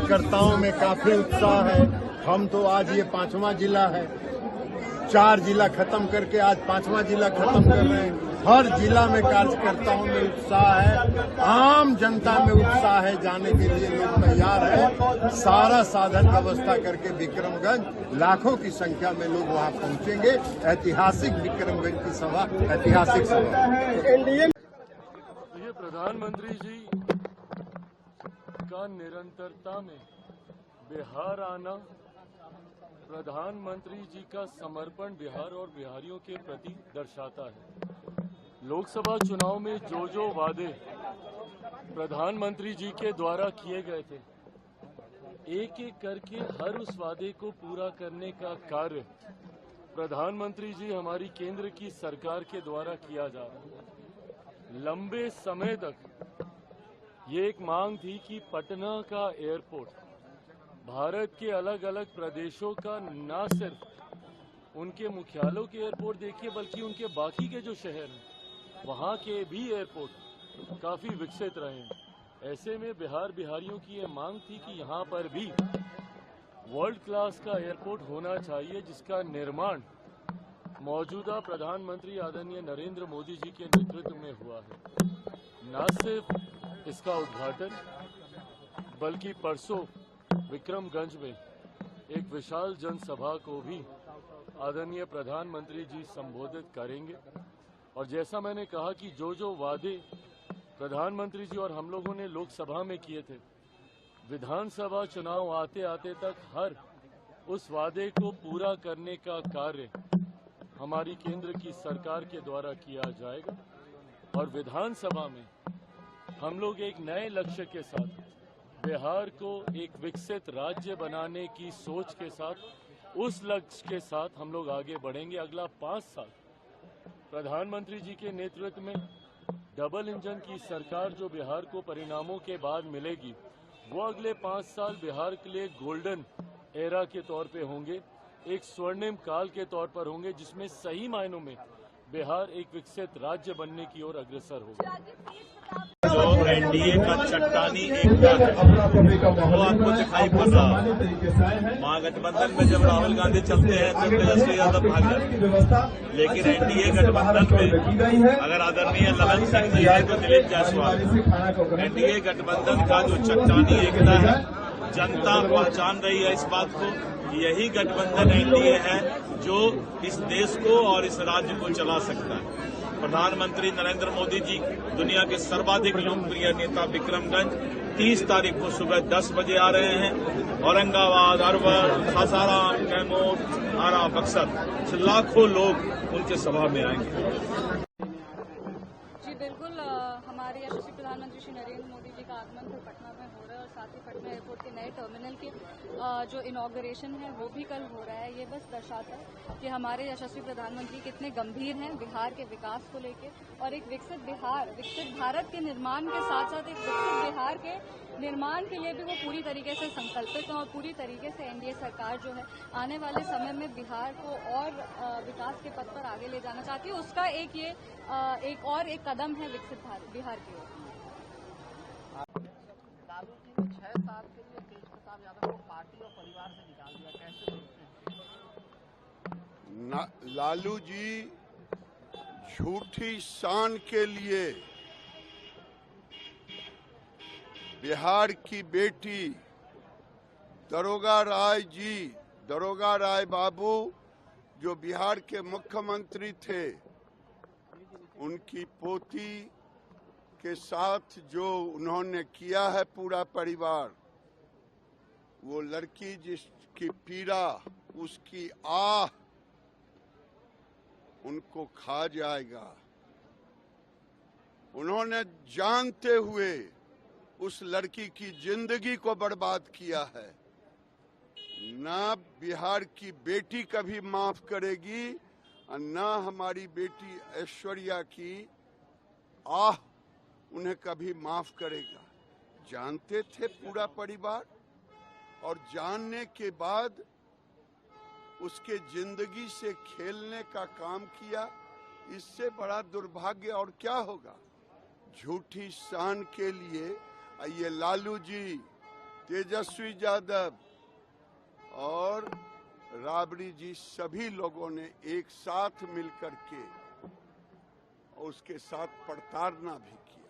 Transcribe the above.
कार्यकर्ताओं में काफी उत्साह है। हम तो आज ये 5वां जिला है, 4 जिला खत्म करके आज 5वां जिला खत्म कर रहे हैं। हर जिला में कार्यकर्ताओं में उत्साह है, आम जनता में उत्साह है, जाने के लिए लोग तैयार है। सारा साधन व्यवस्था करके विक्रमगंज लाखों की संख्या में लोग वहां पहुंचेंगे। ऐतिहासिक विक्रमगंज की सभा, ऐतिहासिक सभा। ये प्रधानमंत्री जी का निरंतरता में बिहार आना, प्रधानमंत्री जी का समर्पण बिहार और बिहारियों के प्रति दर्शाता है। लोकसभा चुनाव में जो वादे प्रधानमंत्री जी के द्वारा किए गए थे, एक एक करके हर उस वादे को पूरा करने का कार्य प्रधानमंत्री जी हमारी केंद्र की सरकार के द्वारा किया जा रहा है। लंबे समय तक ये एक मांग थी कि पटना का एयरपोर्ट भारत के अलग अलग प्रदेशों का न सिर्फ उनके मुख्यालयों के एयरपोर्ट देखिए, बल्कि उनके बाकी के जो शहर हैं वहाँ के भी एयरपोर्ट काफ़ी विकसित रहे हैं। ऐसे में बिहारियों की ये मांग थी कि यहाँ पर भी वर्ल्ड क्लास का एयरपोर्ट होना चाहिए, जिसका निर्माण मौजूदा प्रधानमंत्री आदरणीय नरेंद्र मोदी जी के नेतृत्व में हुआ है। न सिर्फ इसका उद्घाटन, बल्कि परसों विक्रमगंज में एक विशाल जनसभा को भी आदरणीय प्रधानमंत्री जी संबोधित करेंगे। और जैसा मैंने कहा कि जो वादे प्रधानमंत्री जी और हम लोगों ने लोकसभा में किए थे, विधानसभा चुनाव आते आते तक हर उस वादे को पूरा करने का कार्य हमारी केंद्र की सरकार के द्वारा किया जाएगा। और विधानसभा में हम लोग एक नए लक्ष्य के साथ बिहार को एक विकसित राज्य बनाने की सोच के साथ, उस लक्ष्य के साथ हम लोग आगे बढ़ेंगे। अगला 5 साल प्रधानमंत्री जी के नेतृत्व में डबल इंजन की सरकार जो बिहार को परिणामों के बाद मिलेगी, वो अगले 5 साल बिहार के लिए गोल्डन एरा के तौर पे होंगे, एक स्वर्णिम काल के तौर पर होंगे, जिसमें सही मायनों में बिहार एक विकसित राज्य बनने की ओर अग्रसर होगा। जो एनडीए का चट्टानी एकता है वो आपको दिखाई पड़ रहा है। महागठबंधन में जब राहुल गांधी चलते हैं तो तेजस्वी यादव भाग जाते हैं, लेकिन एनडीए गठबंधन में अगर आदरणीय ललन सिंह जी है तो दिलीप जायसवाल। एनडीए गठबंधन का जो चट्टानी एकता है, जनता पहचान रही है इस बात को। यही गठबंधन एनडीए है जो इस देश को और इस राज्य को चला सकता है। प्रधानमंत्री नरेंद्र मोदी जी दुनिया के सर्वाधिक लोकप्रिय नेता विक्रमगंज 30 तारीख को सुबह 10 बजे आ रहे हैं। औरंगाबाद, अरवल, सासाराम, कैमूर, आरा, बक्सर लाखों लोग उनके सभा में आएंगे। जी बिल्कुल, हमारे यशस्वी प्रधानमंत्री श्री नरेंद्र मोदी जी का आगमन कल पटना में हो रहा है और साथ ही पटना एयरपोर्ट के नए टर्मिनल के जो इनॉग्रेशन है वो भी कल हो रहा है। ये बस दर्शाता है कि हमारे यशस्वी प्रधानमंत्री कितने गंभीर हैं बिहार के विकास को लेके, और एक विकसित बिहार, विकसित भारत के निर्माण के साथ साथ एक विकसित बिहार के निर्माण के लिए भी वो पूरी तरीके से संकल्पित हैं। और पूरी तरीके से एनडीए सरकार जो है आने वाले समय में बिहार को और विकास के पथ पर आगे ले जाना चाहती है। उसका एक कदम है विकसित बिहार की ओर। लालू जी ने 6 साल के लिए तेज प्रताप यादव को पार्टी और परिवार से निकाल दिया, कैसे देखते हैं? लालू जी झूठी शान के लिए बिहार की बेटी दरोगा राय बाबू जो बिहार के मुख्यमंत्री थे, उनकी पोती के साथ जो उन्होंने किया है पूरा परिवार, वो लड़की जिसकी पीड़ा, उसकी आह उनको खा जाएगा। उन्होंने जानते हुए उस लड़की की जिंदगी को बर्बाद किया है। ना बिहार की बेटी कभी माफ करेगी और ना हमारी बेटी ऐश्वर्या की आह उन्हें कभी माफ करेगा। जानते थे पूरा परिवार, और जानने के बाद उसके जिंदगी से खेलने का काम किया। इससे बड़ा दुर्भाग्य और क्या होगा। झूठी शान के लिए ये लालू जी तेजस्वी यादव और राबड़ी जी सभी लोगों ने एक साथ मिलकर के उसके साथ प्रताड़ना भी किया।